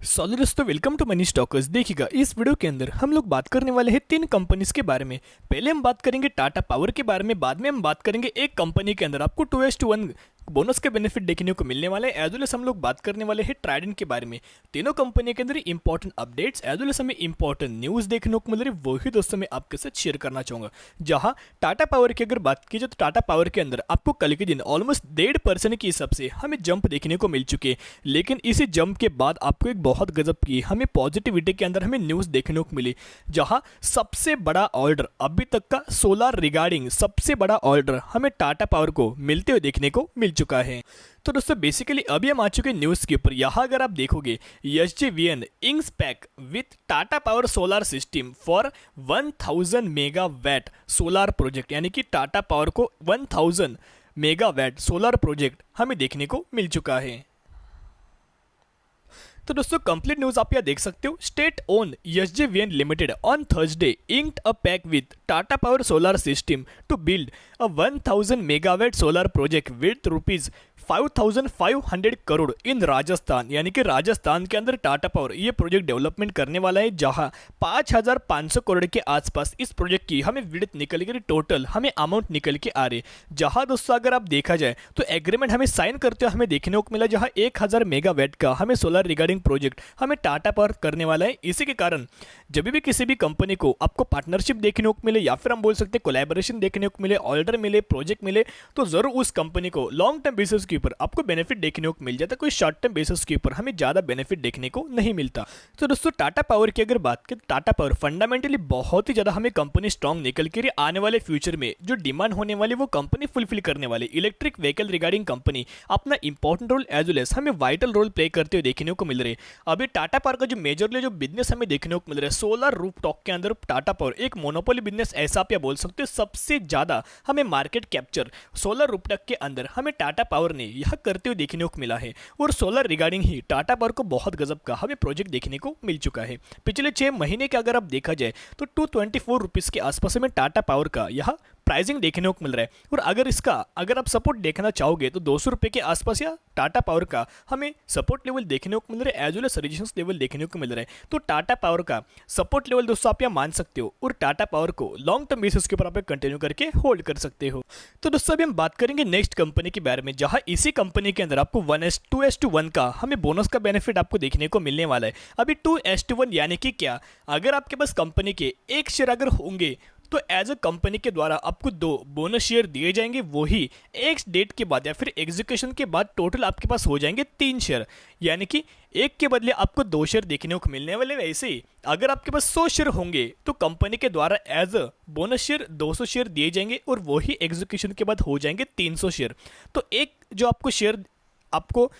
Solid दोस्तों, welcome to money stalkers. देखिएगा, इस वीडियो के अंदर हम लोग बात करने वाले हैं तीन कंपनीज के बारे में। पहले हम बात करेंगे टाटा पावर के बारे में, बाद में हम बात करेंगे एक कंपनी के अंदर आपको 2:1 बोनस के बेनिफिट देखने को मिलने वाले हैं। एज वेल एस हम लोग बात करने वाले हैं ट्राइडेंट के बारे में। तीनों कंपनी के अंदर important updates as well as हमें इंपॉर्टेंट न्यूज़ देखने को मिल रही है, वही दोस्तों मैं आपके साथ शेयर करना चाहूँगा। जहाँ टाटा पावर की अगर बात की जाए तो टाटा पावर के अंदर आपको कल के दिन ऑलमोस्ट 1.5% के हिसाब से हमें जंप देखने को मिल चुके हैं। लेकिन इसी जंप के बाद आपको एक बहुत गजब की हमें पॉजिटिविटी के अंदर हमें न्यूज़ देखने को मिली, जहां सबसे बड़ा ऑर्डर अभी तक का सोलर रिगार्डिंग सबसे बड़ा ऑर्डर हमें टाटा पावर को मिलते हुए देखने को मिल चुका है। तो दोस्तों बेसिकली अभी हम आ चुके हैं न्यूज़ के ऊपर। यहाँ अगर आप देखोगे, SJVN inks pack with Tata power solar system for 1000 megawatt solar project, यानी कि टाटा पावर को 1000 मेगावाट सोलर प्रोजेक्ट हमें देखने को मिल चुका है। तो दोस्तों कंप्लीट न्यूज आप यहाँ देख सकते हो। State own SJVN limited on Thursday inked a pact with Tata Power Solar System to build a 1000 megawatt solar project with rupees 5500 crore इन राजस्थान, यानी कि राजस्थान के अंदर टाटा पावर ये प्रोजेक्ट डेवलपमेंट करने वाला है, जहां 5500 करोड़ के आसपास इस प्रोजेक्ट की हमें विड्थ निकल के टोटल हमें अमाउंट निकल के आ रही है। जहां दोस्तों अगर आप देखा जाए तो एग्रीमेंट हमें साइन करते हुए हमें देखने को मिला, जहां 1000 मेगावाट का हमें सोलर रिगार्डिंग प्रोजेक्ट हमें टाटा पावर करने वाला है। इसी के कारण जब भी किसी भी कंपनी को आपको पार्टनरशिप देखने को मिले या फिर हम बोल सकते हैं कोलैबोरेशन देखने को मिले, ऑर्डर मिले, प्रोजेक्ट मिले, तो जरूर उस कंपनी को लॉन्ग टर्म बेसिस के ऊपर आपको बेनिफिट देखने को मिल जाता है। कोई शॉर्ट टर्म बेसिस के ऊपर हमें ज्यादा बेनिफिट देखने को नहीं मिलता। तो दोस्तों टाटा पावर की अगर बात करें, टाटा पावर फंडामेंटली बहुत ही ज्यादा हमें कंपनी स्ट्रांग निकल के आने वाले फ्यूचर में जो डिमांड होने वाली वो कंपनी फुलफिल करने वाली। इलेक्ट्रिक व्हीकल रिगार्डिंग कंपनी अपना important role as well as हमें वाइटल रोल प्ले करते हुए देखने को मिल रहे हैं। अभी टाटा पावर का जो मेजरली जो बिजनेस हमें देखने को मिल रहा है सोलर रूफटॉप के अंदर, टाटा पावर एक मोनोपोली बिजनेस ऐसा आप या बोल सकते हो। सबसे ज्यादा हमें मार्केट कैप्चर सोलर रूफटॉप के अंदर हमें टाटा पावर ने यह करते हुए देखने को मिला है, और सोलर रिगार्डिंग ही टाटा पावर को बहुत गजब का हमें प्रोजेक्ट देखने को मिल चुका है। पिछले 6 महीने के अगर आप देखा जाए तो 224 रुपीज के आसपास हमें टाटा पावर का यह प्राइसिंग देखने को मिल रहा है। और अगर आप सपोर्ट देखना चाहोगे तो 200 रुपये के आसपास या टाटा पावर का हमें सपोर्ट लेवल देखने को मिल रहा है, as well as resistance level देखने को मिल रहा है। तो टाटा पावर का सपोर्ट लेवल दोस्तों आप यहाँ मान सकते हो, और टाटा पावर को लॉन्ग टर्म बेसिस के ऊपर आप कंटिन्यू करके होल्ड कर सकते हो। तो दोस्तों अभी हम बात करेंगे नेक्स्ट कंपनी के बारे में, जहां इसी कंपनी के अंदर आपको 2:1 का हमें बोनस का बेनिफिट आपको देखने को मिलने वाला है। अभी 2:1 यानी कि क्या, अगर आपके पास कंपनी के एक शेयर अगर होंगे तो एज अ कंपनी के द्वारा आपको 2 बोनस शेयर दिए जाएंगे, वही एक डेट के बाद या फिर एग्जीक्यूशन के बाद टोटल आपके पास हो जाएंगे 3 शेयर, यानी कि एक के बदले आपको 2 शेयर देखने को मिलने वाले। वैसे ही अगर आपके पास 100 शेयर होंगे तो कंपनी के द्वारा as a bonus share 200 share दिए जाएंगे, और वही एग्जीक्यूशन के बाद हो जाएंगे 300 शेयर। तो एक जो आपको शेयर आपको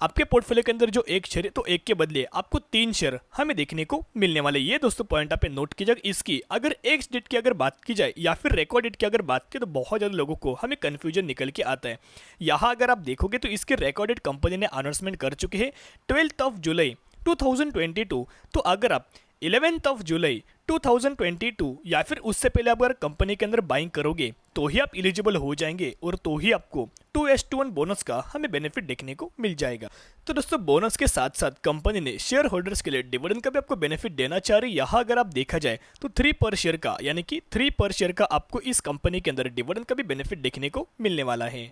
आपके पोर्टफोलियो के अंदर जो एक शेयर है, तो एक के बदले आपको 3 शेयर हमें देखने को मिलने वाले। ये दोस्तों पॉइंट आप नोट कीजिएगा। इसकी अगर एक डेट की अगर बात की जाए या फिर रिकॉर्ड डेट की अगर बात की तो बहुत ज़्यादा लोगों को हमें कन्फ्यूजन निकल के आता है। यहाँ अगर आप देखोगे तो इसके रिकॉर्ड डेट कंपनी ने अनाउंसमेंट कर चुके हैं 12 जुलाई 2022। तो अगर आप 11 जुलाई 2022 या फिर उससे पहले अगर कंपनी के अंदर बाइंग करोगे तो ही आप एलिजिबल हो जाएंगे, और तो ही आपको 2:1 बोनस का हमें बेनिफिट देखने को मिल जाएगा। तो दोस्तों बोनस के साथ साथ कंपनी ने शेयर होल्डर्स के लिए डिविडेंड का भी आपको बेनिफिट देना चाह रही है। यहाँ अगर आप देखा जाए तो 3 पर शेयर का, यानी कि 3 पर शेयर का आपको इस कंपनी के अंदर डिविडेंड का भी बेनिफिट देखने को मिलने वाला है।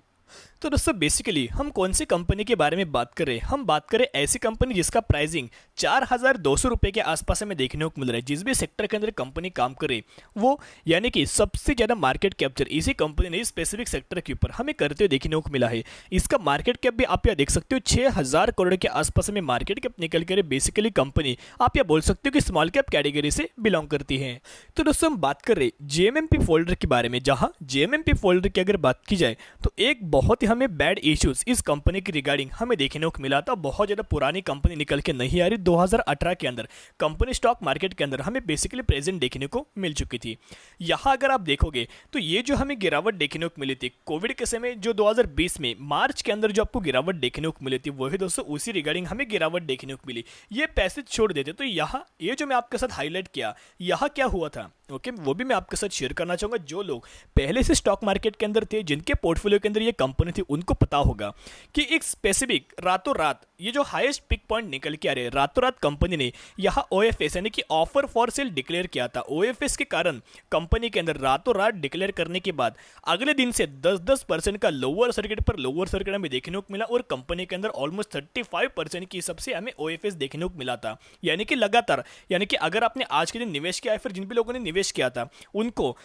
तो दोस्तों बेसिकली हम कौन सी कंपनी के बारे में बात करें, हम बात करें ऐसी कंपनी जिसका प्राइसिंग 4200 रुपये के आसपास हमें देखने को मिल रहा है। जिस भी सेक्टर के अंदर कंपनी काम करे वो, यानी कि सबसे ज़्यादा मार्केट कैप्चर इसी कंपनी ने इस स्पेसिफिक सेक्टर के ऊपर हमें करते हुए देखने को मिला है। इसका मार्केट कैप भी आप यहाँ देख सकते हो 6000 करोड़ के आसपास हमें मार्केट कैप निकल कर बेसिकली कंपनी आप यहाँ बोल सकते हो कि स्मॉल कैप कैटेगरी से बिलोंग करती है। तो दोस्तों हम बात कर रहे JMMP फोल्डर के बारे में, जहाँ JMMP फोल्डर की अगर बात की जाए तो एक बहुत ही हमें बैड इश्यूज इस कंपनी की रिगार्डिंग हमें देखने को मिला था। बहुत ज़्यादा पुरानी कंपनी निकल के नहीं आ रही। 2018 के अंदर कंपनी स्टॉक मार्केट के अंदर हमें बेसिकली प्रेजेंट देखने को मिल चुकी थी। यहाँ अगर आप देखोगे तो ये जो हमें गिरावट देखने को मिली थी कोविड के समय, जो 2020 में मार्च के अंदर जो आपको गिरावट देखने को मिली थी, वही दोस्तों उसी रिगार्डिंग हमें गिरावट देखने को मिली। ये पैसे छोड़ देते तो यहाँ ये जो मैं आपके साथ हाईलाइट किया, यहाँ क्या हुआ था ओके, वो भी मैं आपके साथ शेयर करना चाहूँगा। जो लोग पहले से स्टॉक मार्केट के अंदर थे, जिनके पोर्टफोलियो के अंदर ये कंपनी थी उनको पता होगा कि एक स्पेसिफिक रातों रात ये जो हाईएस्ट पिक पॉइंट निकल के आ रहे, रातों रात कंपनी ने यहाँ OFS यानी कि ऑफर फॉर सेल डिक्लेयर किया था। OFS के कारण कंपनी के अंदर रातों रात डिक्लेयर करने के बाद अगले दिन से 10% का लोअर सर्किट पर लोअर सर्किट हमें देखने को मिला और कंपनी के अंदर ऑलमोस्ट 35% की सबसे हमें OFS देखने को मिला था। यानी कि लगातार, यानी कि अगर आपने आज के दिन निवेश किया है, फिर जिन भी लोगों ने निवेश किया था उनको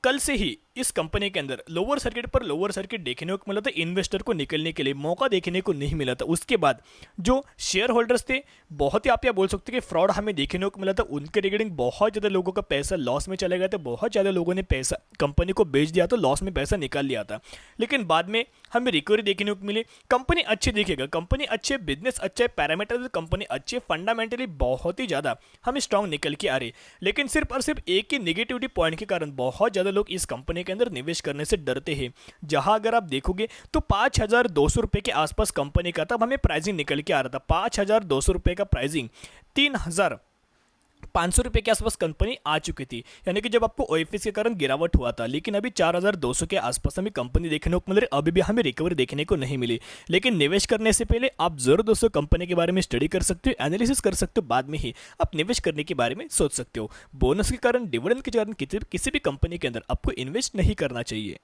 कल से ही इस कंपनी के अंदर लोअर सर्किट पर लोअर सर्किट देखने को मिला था। इन्वेस्टर को निकलने के लिए मौका देखने को नहीं मिला था। उसके बाद जो शेयर होल्डर्स थे, बहुत ही आप यह बोल सकते हैं कि फ्रॉड हमें देखने को मिला था। उनके रिगार्डिंग बहुत ज़्यादा लोगों का पैसा लॉस में चला गया था। बहुत ज़्यादा लोगों ने पैसा कंपनी को बेच दिया तो लॉस में पैसा निकाल लिया था। लेकिन बाद में हमें रिकवरी देखने को मिली। कंपनी अच्छी दिखेगा, कंपनी अच्छे, बिजनेस अच्छे, पैरामीटर कंपनी अच्छे, फंडामेंटली बहुत ही ज़्यादा हमें स्ट्रॉन्ग निकल के आ रही। लेकिन सिर्फ और सिर्फ एक ही निगेटिविटी पॉइंट के कारण बहुत ज़्यादा लोग इस कंपनी के अंदर निवेश करने से डरते हैं। जहां अगर आप देखोगे तो 5,200 रुपए के आसपास कंपनी का तब हमें प्राइसिंग निकल के आ रहा था। 5,200 रुपए का प्राइसिंग 3,500 रुपए के आसपास कंपनी आ चुकी थी, यानी कि जब आपको OFS के कारण गिरावट हुआ था। लेकिन अभी 4,200 के आसपास हमें कंपनी देखने को मिल रही, अभी भी हमें रिकवरी देखने को नहीं मिली। लेकिन निवेश करने से पहले आप जरूर दोस्तों कंपनी के बारे में स्टडी कर सकते हो, एनालिसिस कर सकते हो, बाद में ही आप निवेश करने के बारे में सोच सकते हो। बोनस के कारण, डिविडेंड के कारण किसी भी कंपनी के अंदर आपको इन्वेस्ट नहीं करना चाहिए।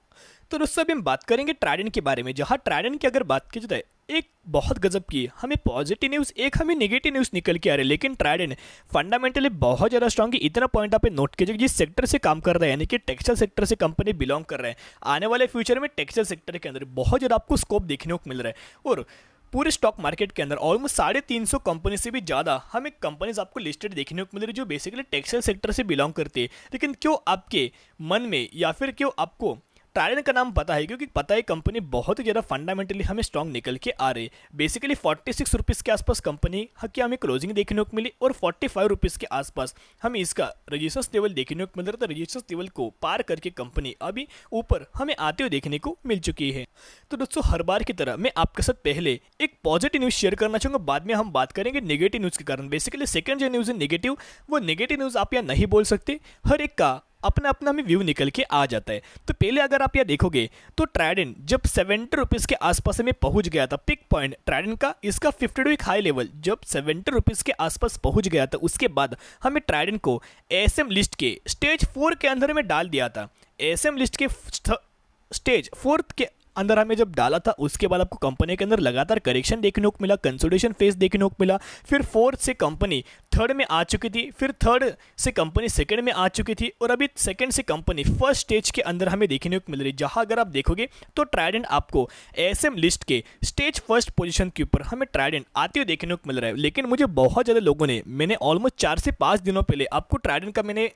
तो दोस्तों अभी हम बात करेंगे ट्राइडेंट के बारे में। जहां ट्राइडेंट की अगर बात की जाए, एक बहुत गजब की हमें पॉजिटिव न्यूज़, एक हमें नेगेटिव न्यूज़ निकल के आ रही है। लेकिन ट्राइडेंट फंडामेंटली बहुत ज़्यादा स्ट्रॉन्ग है। इतना पॉइंट आप नोट कीजिए, जिस सेक्टर से काम कर रहा है, यानी कि टेक्सटाइल सेक्टर से कंपनी बिलोंग कर रहा है, आने वाले फ्यूचर में टेक्सटाइल सेक्टर के अंदर बहुत ज़्यादा आपको स्कोप देखने को मिल रहा है। और पूरे स्टॉक मार्केट के अंदर ऑलमोस्ट 350 कंपनी से भी ज़्यादा हमें कंपनीज आपको लिस्टेड देखने को मिल रही है जो बेसिकली टेक्सटाइल सेक्टर से बिलोंग करती है। लेकिन क्यों आपके मन में या फिर क्यों आपको ट्राइडेंट का नाम पता है? क्योंकि पता है कंपनी बहुत ही ज़्यादा फंडामेंटली हमें स्ट्रॉन्ग निकल के आ रही है। बेसिकली 46 रुपीज़ के आसपास कंपनी की हमें क्लोजिंग देखने को मिली और 45 रुपीज़ के आसपास हमें इसका रजिस्टर्स लेवल देखने को मिल रहा था। रजिस्टर्स लेवल को पार करके कंपनी अभी ऊपर हमें आते हुए देखने को मिल चुकी है। तो दोस्तों हर बार की तरह मैं आपके साथ पहले एक पॉजिटिव न्यूज़ शेयर करना चाहूँगा, बाद में हम बात करेंगे नेगेटिव न्यूज़ के कारण। बेसिकली सेकंड जो न्यूज़ है नेगेटिव, वो नेगेटिव न्यूज़ आप यहाँ नहीं बोल सकते, हर एक का अपना अपना हमें व्यू निकल के आ जाता है। तो पहले अगर आप यह देखोगे तो ट्राइडेंट जब 70 रुपीज़ के आसपास में पहुंच गया था, पिक पॉइंट ट्राइडेंट का इसका 50 वीक हाई लेवल जब 70 रुपीज़ के आसपास पहुंच गया था, उसके बाद हमें ट्राइडेंट को ASM लिस्ट के स्टेज 4 के अंदर में डाल दिया था। ASM लिस्ट के स्टेज 4 के अंदर हमें जब डाला था, उसके बाद आपको कंपनी के अंदर लगातार करेक्शन देखने को मिला, कंसोलिडेशन फेज देखने को मिला। फिर 4th से कंपनी 3rd में आ चुकी थी, फिर 3rd से कंपनी 2nd में आ चुकी थी और अभी 2nd से कंपनी 1st स्टेज के अंदर हमें देखने को मिल रही है। जहां अगर आप देखोगे तो ट्राइडेंट आपको ASM लिस्ट के स्टेज 1st पोजीशन के ऊपर हमें ट्राइडेंट आते हुए देखने को मिल रहा है। लेकिन मुझे बहुत ज़्यादा लोगों ने, मैंने ऑलमोस्ट 4 से 5 दिनों पहले आपको ट्राइडेंट का मैंने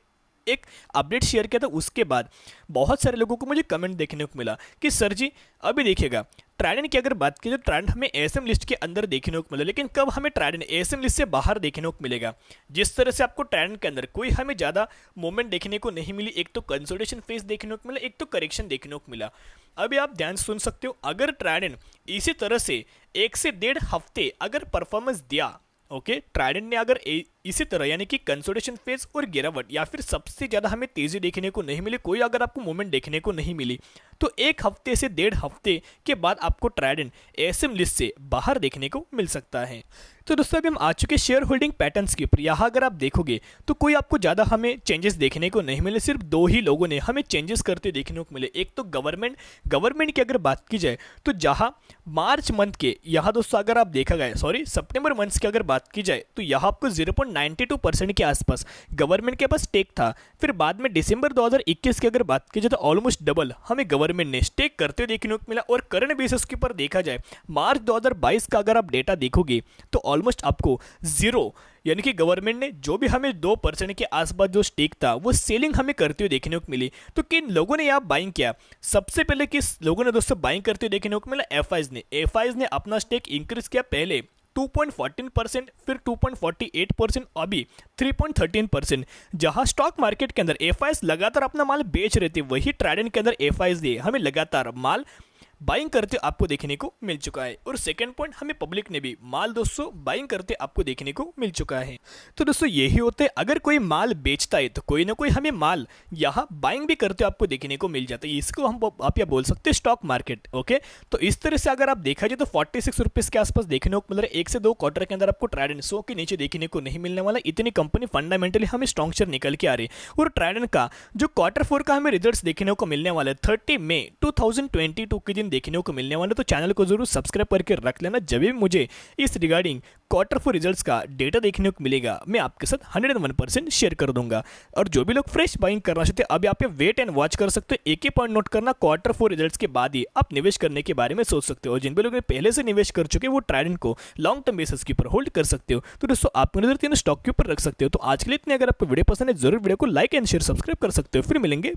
एक अपडेट शेयर किया था, उसके बाद बहुत सारे लोगों को मुझे कमेंट देखने को मिला कि सर जी अभी देखिएगा ट्राइडेंट की अगर बात की तो ट्राइडेंट हमें ASM लिस्ट के अंदर देखने को मिला, लेकिन कब हमें ट्राइडेंट ASM लिस्ट से बाहर देखने को मिलेगा? जिस तरह से आपको ट्राइडेंट के अंदर कोई हमें ज़्यादा मूवमेंट देखने को नहीं मिली, एक तो कंसोलिडेशन फेज देखने को मिला, एक तो करेक्शन देखने को मिला। अभी आप ध्यान सुन सकते हो, अगर ट्राइडेंट इसी तरह से 1 से 1.5 हफ्ते अगर परफॉर्मेंस दिया, ओके, ट्राइडेंट ने अगर इसी तरह यानी कि कंसोलिडेशन फेज और गिरावट या फिर सबसे ज़्यादा हमें तेज़ी देखने को नहीं मिली, कोई अगर आपको मूवमेंट देखने को नहीं मिली, तो 1 हफ्ते से 1.5 हफ्ते के बाद आपको ट्राइडेंट ASM लिस्ट से बाहर देखने को मिल सकता है। तो दोस्तों अभी हम आ चुके शेयर होल्डिंग पैटर्न्स के ऊपर। यहाँ अगर आप देखोगे तो कोई आपको ज़्यादा हमें चेंजेस देखने को नहीं मिले, सिर्फ 2 ही लोगों ने हमें चेंजेस करते देखने को मिले। एक तो गवर्नमेंट की अगर बात की जाए तो जहाँ मार्च मंथ के, यहाँ दोस्तों अगर आप देखा गया सितंबर मंथ की अगर बात की जाए तो यहाँ आपको 0.92% के आसपास गवर्नमेंट के पास स्टेक था। फिर बाद में दिसंबर 2021 की अगर बात की जाए तो ऑलमोस्ट डबल हमें गवर्नमेंट ने स्टेक करते देखने को मिला। और करंट बेसिस के ऊपर देखा जाए मार्च 2022 का अगर आप डेटा देखोगे तो ऑलमोस्ट आपको 0, यानी कि गवर्नमेंट ने जो भी हमें 2% के आसपास जो स्टेक था वो सेलिंग हमें करते हुए देखने को मिली। तो किन लोगों ने यहाँ बाइंग किया? सबसे पहले किस लोगों ने दोस्तों बाइंग करते हुए देखने को मिला? एफआईज ने अपना स्टेक इंक्रीज किया, पहले 2.14%, फिर 2.48%, अभी 3.13%। जहां स्टॉक मार्केट के अंदर एफआईज लगातार अपना माल बेच रहे थे, वही ट्राइडेंट के अंदर एफआईज ने हमें लगातार माल बाइंग करते आपको देखने को मिल चुका है। और सेकंड पॉइंट, हमें पब्लिक ने भी माल दोस्तों बाइंग करते आपको देखने को मिल चुका है। तो दोस्तों यही होते हैं, अगर कोई माल बेचता है तो कोई ना कोई हमें माल यहाँ बाइंग भी करते आपको देखने को मिल जाता है। इसको हम आप या बोल सकते हैं स्टॉक मार्केट। ओके, तो इस तरह से अगर आप देखा जाए तो 46 रुपीज़ के आसपास देखने को मतलब 1 से 2 क्वार्टर के अंदर आपको ट्राइडेंट 100 के नीचे देखने को नहीं मिलने वाला। इतनी कंपनी फंडामेंटली हमें स्ट्रॉन्ग शेयर निकल के आ रही है। और ट्राइडेंट का जो क्वार्टर 4 का हमें रिजल्ट्स देखने को मिलने वाला है 30 मई 2022 के दिन देखने को मिलने वाला है। तो चैनल को जरूर सब्सक्राइब करके रख लेना। जब भी मुझे इस रिगार्डिंग क्वार्टर 4 रिजल्ट्स का डेटा देखने को मिलेगा मैं आपके साथ 101% शेयर कर दूंगा। और जो भी लोग फ्रेश बाइंग करना चाहते हैं अभी आप वेट एंड वॉच कर सकते हो। एक ही पॉइंट नोट करना, क्वार्टर 4 रिजल्ट्स के बाद ही आप निवेश करने के बारे में सोच सकते हो। और जिन भी लोग पहले से निवेश कर चुके हैं वो ट्राइडेंट को लॉन्ग टर्म बेसिस के ऊपर होल्ड कर सकते हो। तो दोस्तों आप नजर तीनों स्टॉक के ऊपर रख सकते हो। तो आज के लिए इतने, अगर आपको वीडियो पसंद है जरूर वीडियो को लाइक एंड शेयर सब्सक्राइब कर सकते हो। फिर मिलेंगे।